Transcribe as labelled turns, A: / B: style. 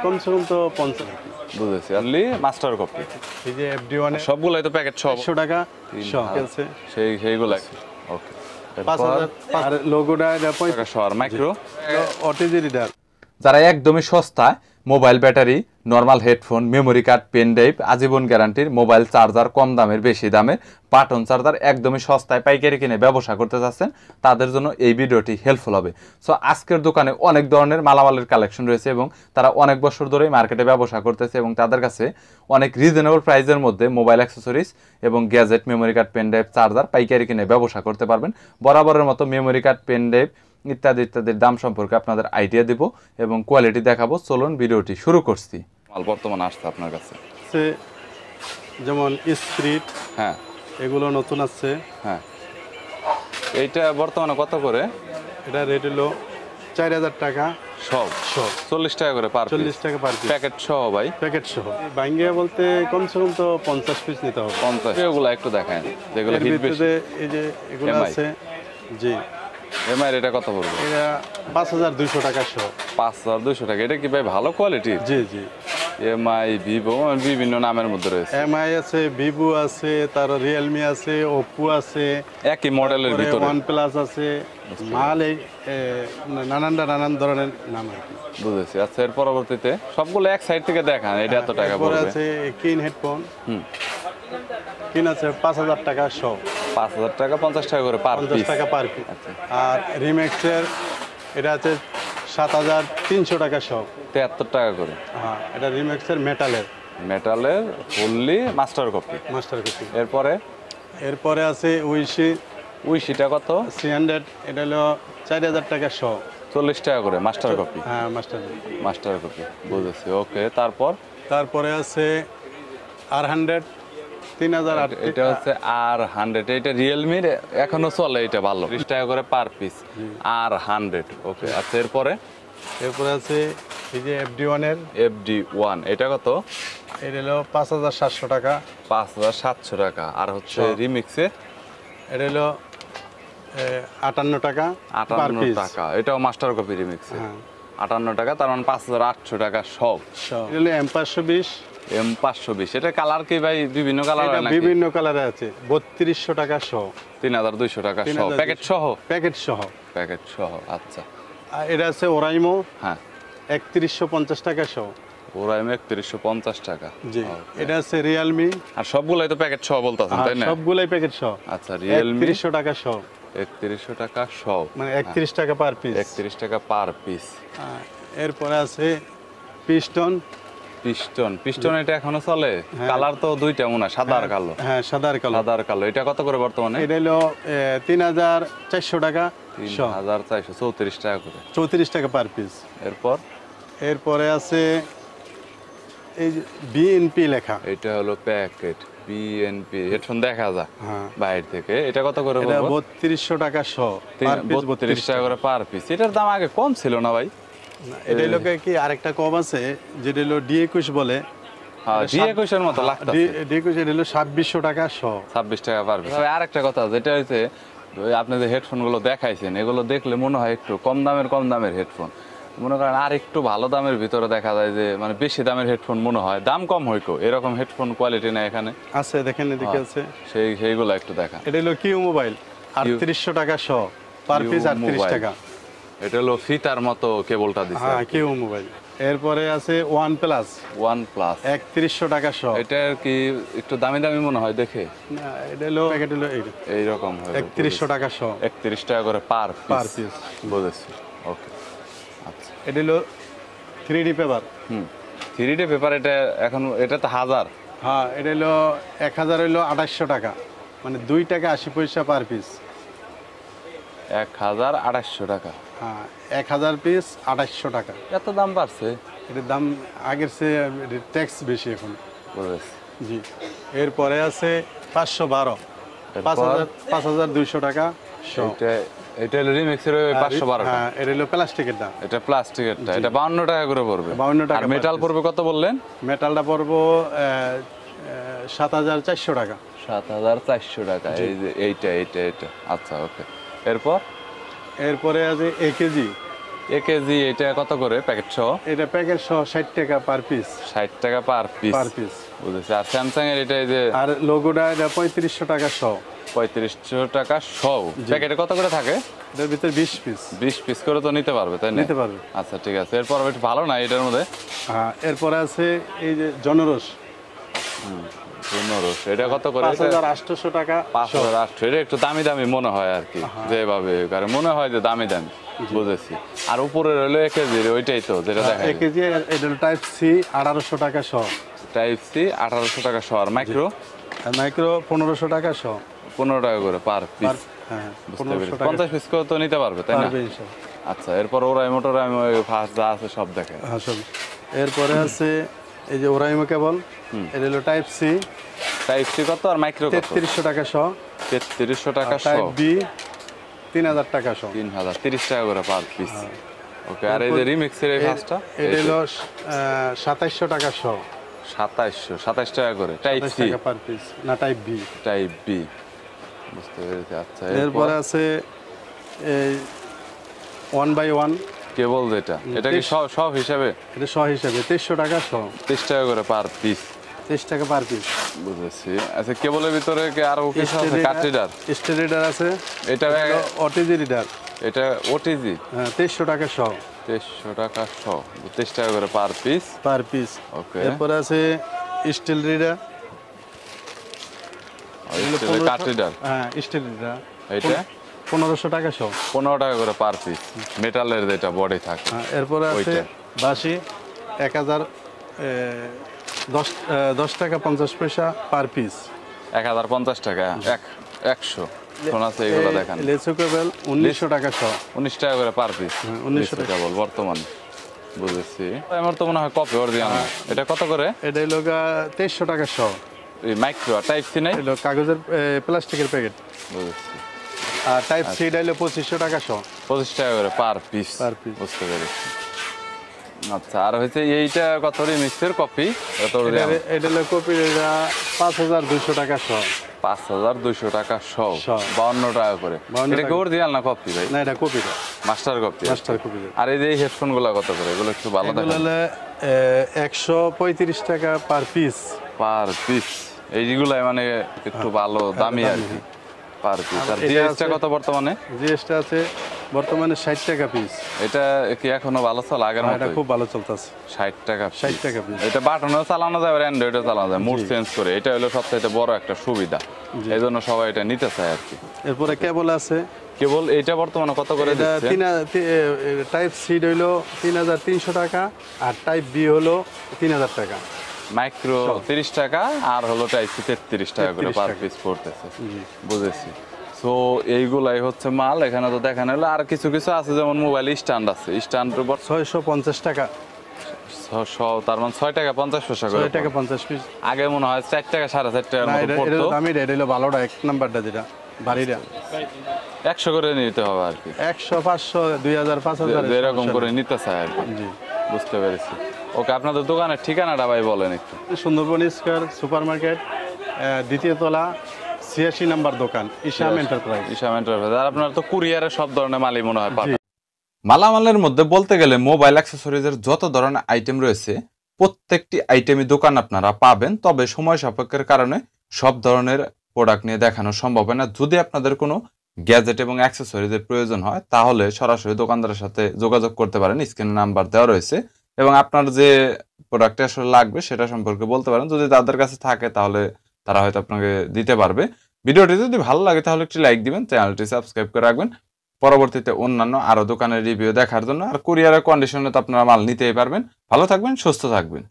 A: কমসে কম তো 50
B: বুঝেছি। Only master copy.
A: এই যে FD1
B: সবগুলাই তো প্যাকেট সহ
A: 100 টাকা সহ আছে
B: সেইগুলো ওকে।
A: 5000 আর লোগোটা এটা 50
B: টাকা সহ আর মাইক্রো
A: OTG রিডার।
C: যারা একদমই সস্তায় mobile battery, normal headphone, memory card, pen drive, আজীবন গ্যারান্টির মোবাইল চার্জার, কম দামের বেশি দামে বাটন চার্জার একদমই সস্তায় পাইকারি কিনে ব্যবসা করতে চাচ্ছেন, তাদের জন্য এই ভিডিওটি হেল্পফুল হবে। সো আজকের দোকানে অনেক ধরনের মালামালের কালেকশন রয়েছে এবং তারা অনেক বছর ধরেই মার্কেটে ব্যবসা করতেছে এবং তাদের কাছে অনেক রিজনেবল প্রাইসের মধ্যে মোবাইল অ্যাক্সেসরিজ এবং gadget, memory card, pen drive, charger পাইকারি কিনে ব্যবসা করতে পারবেন। বরাবরের মতো মেমোরি কার্ড, পেন ড্রাইভ ইত্যাদি ইত্যাদির দাম সম্পর্কে আপনাদের আইডিয়া দেব এবং কোয়ালিটি দেখাবো। চলুন ভিডিওটি শুরু করছি।
B: মাল বর্তমানে আসছে আপনার কাছে?
A: যেমন স্পিরিট,
B: হ্যাঁ
A: এগুলো নতুন আসছে।
B: হ্যাঁ, এইটা বর্তমানে কত করে?
A: এটা রেট হলো 4000 টাকা
B: সব
A: সহ,
B: 40 টাকা করে পার
A: 40 টাকা পার পিস
B: প্যাকেট সহ ভাই।
A: প্যাকেট সহ বাইঙ্গিয়া বলতে কমসে কম তো 50 পিস নিতে হবে।
B: 50 এগুলো একটু দেখায় যেগুলো
A: এর
B: হিট
A: ভিতরে
B: বেশি।
A: এই যে এগুলো
B: MI
A: আছে, জি
B: এমআই এটা কত পড়বে?
A: এটা 5200 টাকা সহ।
B: 5200 টাকা। এটা কি ভাই ভালো কোয়ালিটি?
A: জি জি,
B: এমআই, ভিভো বিভিন্ন নামের মধ্যে রয়েছে।
A: MI আছে, ভিভো আছে, তার রিয়েলমি আছে, ওপ্পো আছে,
B: একই মডেলের ভিতরে
A: OnePlus আছে, মাল এই নানান ধরনের নাম আর কি।
B: বুঝেছি। আচ্ছা, এর পরবর্তীতে সবগুলো এক সাইড থেকে দেখান। এটা এত টাকা
A: এরপরে
B: পড়বে।
A: আছে কিন হেডফোন,
B: হুম,
A: কিন আছে 5000 টাকা সহ,
B: 5000 টাকা, 50 টাকা করে পার
A: 50
B: পিস।
A: টাকা পার পিস।
B: আচ্ছা,
A: আর রিমেক্সের এটা আছে 7300 টাকা সহ।
B: 73 টাকা করে।
A: হ্যাঁ, এটা রিমেক্সের
B: মেটালের fully master copy.
A: Master copy.
B: এরপরে
A: আছে
B: উইশিটা কত?
A: 300, এটা হলো 4000 টাকা সহ,
B: 40 টাকা করে মাস্টার কপি।
A: হ্যাঁ
B: মাস্টার কপি, বুঝেছি। ওকে,
A: তারপরে আছে R100 3008।
B: এটা হচ্ছে R100। এটা রিয়েলমির এখনো চলে, এটা ভালো। 30 টাকা করে পার পিস R100। ওকে, আচ্ছা
A: এরপরে আছে এই যে FD1 এর
B: FD1। এটা কত?
A: এটা হলো 5700 টাকা।
B: 5700 টাকা। আর হচ্ছে রিমিক্সে
A: এটা হলো 58 টাকা পার
B: 58
A: পিস।
B: টাকা। এটাও মাস্টার কপি রিমিক্সে।
A: হ্যাঁ,
B: 58 টাকা, তার মানে 5800 টাকা সব।
A: এটা হলো M520।
B: M520। এটা কালার কি ভাই বিভিন্ন কালার
A: এটা
B: হয় নাকি?
A: বিভিন্ন কালারে আছে, 3200 টাকা সহ,
B: 3200 টাকা সহ, প্যাকেট সহ। প্যাকেট সহ, আচ্ছা।
A: আর এটা আছে ওরাইমো,
B: হ্যাঁ,
A: 3150 টাকা সহ।
B: ওরাইম 3150 টাকা।
A: জি, এটা আছে রিয়েলমি।
B: আর সবগুলাই তো প্যাকেট সহ বলতাছেন, তাই না?
A: সবগুলাই প্যাকেট সহ।
B: আচ্ছা, রিয়েলমি
A: 3100 টাকা সহ,
B: 3100 টাকা সহ,
A: মানে 31 টাকা পার পিস।
B: 31 টাকা পার পিস।
A: এরপরে আছে
B: পিস্টন এটা এখনো চলে? কালার তো দুইটা মনে হয়, সাদা আর কালো।
A: হ্যাঁ, সাদা আর কালো।
B: এটা কত করে বর্তমানে?
A: এটা হলো 3400 টাকা,
B: 3434 টাকা করে,
A: 34 টাকা পার পিস। এরপরে আছে এই যে বিএনপি লেখা,
B: এটা হলো প্যাকেট বিএনপি হেডফোন দেখা যায় বাইরে থেকে। এটা কত করে?
A: এটা 3200 টাকা সহ,
B: 32 টাকা করে পার পিস। এটার দাম আগে কম ছিল না ভাই?
A: এটা হলো কি আরেকটা কম আছে, যেটা হলো D21 বলে।
B: হ্যাঁ, D21 এর মতো লাগতেছে।
A: D21 এটা হলো 2600 টাকা সহ,
B: 26 টাকা পার পিস। আরেকটা কথা, যেটা হচ্ছে আপনি যে হেডফোনগুলো দেখাইছেন, এগুলো দেখলে মনে হয় একটু কম দামের হেডফোন। মনে করেন আর একটু ভালো দামের ভিতরে দেখা যায় যে মানে বেশি দামের হেডফোন মনে হয়, দাম কম হইকো এরকম হেডফোন কোয়ালিটি না এখানে
A: আছে। দেখেন এদিকে আছে,
B: সেইগুলো একটু দেখা।
A: এটা হলো কিউ মোবাইল, 3800 টাকা সহ, পার পিস 38 টাকা।
B: এটা হলো ফিতার মতো কেবলটা দিছে।
A: হ্যাঁ, কিউ মোবাইল। এরপরে আছে OnePlus 3100 টাকা সহ।
B: এটা কি একটু দামি মনে হয় দেখে?
A: না, এটা হলো প্যাকেট হলো
B: এইরকম
A: 3100 টাকা সহ,
B: 31 টাকা করে পার পিস। বুঝেছি, ওকে।
A: আচ্ছা, এটা হলো 3D পেপার।
B: 3D paper. এটা তো 1000।
A: হ্যাঁ, এটা হলো 1000 হলো 2800 টাকা, মানে 2 টাকা 80 পয়সা পার পিস।
B: 1200 টাকা।
A: হ্যাঁ, 1000 পিস 2800 টাকা।
B: এত দাম বাড়ছে?
A: এটার দাম আগের চেয়ে ট্যাক্স বেশি এখন।
B: বুঝেছি,
A: জি। এরপরে আছে 512, 5200 টাকা।
B: এটা হলো রিমিক্সের 512 টাকা।
A: হ্যাঁ, এটা হলো প্লাস্টিকের দাম।
B: এটা প্লাস্টিকেরটা, এটা 52 টাকা করে পড়বে।
A: 52 টাকা।
B: আর মেটাল পড়বে কত বললেন?
A: মেটালটা পড়বো 7400 টাকা।
B: 7400 টাকা। এই যে এইটা। আচ্ছা, ওকে। এরপরে
A: আছে AKG।
B: 1 কেজি এটা কত করে প্যাকেট সহ?
A: এটা প্যাকেট সহ 60 টাকা পার পিস।
B: 60 টাকা পার পিস।
A: পার পিস
B: বুঝেছি। আর স্যামসাং এর এটা এই যে
A: আর লোগোটা এটা 3500 টাকা সহ।
B: 3500 টাকা সহ। প্যাকেটে কত করে থাকে?
A: এর ভিতরে 20 পিস।
B: 20 পিস করে তো নিতে পারবে তাই না?
A: নিতে পারবে।
B: আচ্ছা ঠিক আছে। এরপর একটু ভালো না এটার মধ্যে?
A: হ্যাঁ, এরপরে আছে এই যে জনরস।
B: জনরস এটা কত করে?
A: 5800 টাকা।
B: 5800। এটা একটু দামি দামি মনে হয় আর কি, যেভাবে কারণ মনে হয় যে দামি দামি। বুঝেছি। আর উপরে রইলো 1 কেজি ওইটাই তো যেটা দেখা
A: 1 কেজি এটা টাইপ সি 1800 টাকা সহ।
B: টাইপ সি 1800 টাকা সহ। আর মাইক্রো?
A: আর মাইক্রো 1500 টাকা সহ।
B: 15 টাকা করে পার পিস।
A: হ্যাঁ,
B: বুঝতে
A: 1500
B: পেরেছি।
A: টাকা
B: 50 পিস করে তো নিতে পারবে তাই না?
A: পারবে ইনশাআল্লাহ।
B: আচ্ছা এরপর ওরাই মোটর আমি ফার্স্ট যা আছে সব দেখে।
A: হ্যাঁ সব। এরপরে আছে এই যে ওরাইমো কেবল। এটা হলো টাইপ সি।
B: টাইপ সি কত আর মাইক্রো কত?
A: 3300 টাকা সহ।
B: 3300 টাকা সহ।
A: টাইপ বি 3000 টাকা সহ।
B: 3000 30 টাকা করে পার পিস। ওকে। আর এই যে রিমিক্সের এই ফার্স্টটা
A: এটা হলো 2700 টাকা সহ।
B: 27 টাকা করে। টাইপ
A: 27
B: সি
A: টাকা পার পিস না টাইপ বি।
B: Type B. বুঝতে পেরেছি। আচ্ছা
A: এরপরে আছে এই 1/1
B: কেবল যেটা, এটা কি সব সব হিসাবে?
A: এটা সহ হিসাবে 2300 টাকা সহ।
B: 30 টাকা করে পার পিস।
A: 23 টাকা পার পিস।
B: বুঝেছি। আচ্ছা কেবলের ভিতরে কি আরো কিছু আছে? কাট রিডার?
A: স্টেট রিডার আছে।
B: এটা
A: ওটিজি রিডার।
B: এটা ওটিজি।
A: হ্যাঁ 2300 টাকা সহ।
B: 2300 টাকা সহ। 23 টাকা করে পার পিস।
A: Per piece.
B: ওকে।
A: এরপরে আছে স্টিল রিডার।
B: কাট রিডার।
A: হ্যাঁ স্টিল রিডার।
B: এটা
A: 1500 টাকা সহ।
B: 15 টাকা করে পার পিস। মেটালের যেটা বডি থাকে।
A: হ্যাঁ, এরপরে আছে
B: ওইটা।
A: বাসি 10 টাকা 50 পয়সা পার পিস।
B: 1050 টাকা 100 শোনা আছে এগুলো দেখান।
A: লেসো কেবল 1900 টাকা সহ।
B: 19 টাকা করে পার পিস।
A: 1900 টাকা
B: কেবল বর্তমানে। বুঝেছি। আমার তো মনে হয় কপি অরিজিনাল। এটা কত করে?
A: এটা হলো 2300 টাকা সহ।
B: এই মাইক্রো টাইপ সি নাই?
A: এটা কাগজের প্লাস্টিকের প্যাকেট।
B: বুঝেছি।
A: আর টাইপ সি এটা হলো 2500 টাকা সহ।
B: 25 টাকা করে পার পিস।
A: Per piece।
B: বুঝতে পেরেছি। আচ্ছা আর হচ্ছে এইটা কত রিমিক্সের কপি? কত
A: এটা হলো কপি এটা 5200 টাকা সহ।
B: 5200 টাকা সহ।
A: সহ।
B: 52 টাকা করে।
A: 52
B: এটা কি অরিজিনাল না কপি ভাই?
A: না এটা কপিটা।
B: Master copy.
A: Master copy.
B: আর এই যে হেডফোন গুলো কত করে? এগুলো একটু ভালো
A: এগুলো
B: দেখেন।
A: হলো 135 টাকা পার পিস।
B: Per piece. এইগুলাই মানে একটু ভালো দামি আর কি। Per piece. আর
A: এটা
B: জিএসটা
A: আছে-
B: কত বর্তমানে?
A: জিএসটা আছে বর্তমানে 60 টাকা পিস।
B: এটা কি এখনো ভালো চলে আগের
A: এটা
B: মতো?
A: খুব ভালো চলতেছে।
B: 60 টাকা
A: 60 টাকা পিস।
B: এটা বাটনও চালানো যায় আর অ্যান্ড্রয়েডও চালানো যায়, মুড চেঞ্জ করে। এটা হলো সবথেকে বড় একটা সুবিধা। এই জন্য সবাই এটা নিতে চায় আর কি।
A: এরপরে কেবল আছে।
B: কেবল এটা বর্তমানে কত করে
A: এটা
B: দিচ্ছে?
A: টাইপ সি হইলো 3300 টাকা আর টাইপ বি হলো 3000 টাকা।
B: মাইক্রো 30 টাকা আর হলো টাইপ সি 33 টাকা করে
A: 33
B: পার
A: টাকা।
B: পিস পড়তেছে।
A: জি।
B: বুঝেছি। সো এইগুলাই হচ্ছে মাল। এখানে তো দেখানো হলো আর কিছু কিছু আছে, যেমন মোবাইল স্ট্যান্ড আছে। স্ট্যান্ড
A: 650 টাকা।
B: তার মানে 6 টাকা 50 পয়সা করে
A: 6 টাকা 50 পিস।
B: আগে মনে হয় 4 টাকা 4.5 টাকার
A: না
B: মতো
A: এটা
B: পড়তো।
A: দামি, এটা হলো ভালোটা, এক নাম্বারটা যেটা বাড়িটা
B: 100 করে নিতে হবে আর কি।
A: 100 500 2000 5000
B: এরকম করে নিতে চায় আর কি।
A: জি।
B: বুঝতে পেরেছি। ওকে আপনাদের দোকানের ঠিকানাটা ভাই বলেন একটু।
A: সুন্দরবন স্কয়ার সুপার মার্কেট, দ্বিতীয় তলা, 86 নাম্বার দোকান, ইশাম এন্টারপ্রাইজ।
B: ইশাম এন্টারপ্রাইজ। আর আপনার তো কুরিয়ারের সব ধরনের মালই মনে হয় পাঠান।
C: মালামালের মধ্যে বলতে গেলে মোবাইল অ্যাক্সেসরিজের যত ধরনের আইটেম রয়েছে প্রত্যেকটি আইটেমই দোকান আপনারা পাবেন, তবে সময় সাপেক্ষের কারণে সব ধরনের প্রোডাক্ট নিয়ে দেখানো সম্ভব হয় না। যদি আপনাদের কোনো গ্যাজেট এবং অ্যাক্সেসরিজের প্রয়োজন হয় তাহলে সরাসরি দোকানদারের সাথে যোগাযোগ করতে পারেন, স্ক্রিনে নাম্বার দেওয়া রয়েছে, এবং আপনার যে প্রোডাক্টটা আসলে লাগবে সেটা সম্পর্কে বলতে পারেন। যদি তাদের কাছে থাকে তাহলে তারা হয়তো আপনাকে দিতে পারবে। ভিডিওটি যদি ভালো লাগে তাহলে একটি লাইক দিবেন, চ্যানেলটি সাবস্ক্রাইব করে রাখবেন পরবর্তীতে অন্যান্য আরো দোকানের রিভিউ দেখার জন্য। আর কুরিয়ারের কন্ডিশনে তো আপনারা মাল নিতেই পারবেন। ভালো থাকবেন, সুস্থ থাকবেন।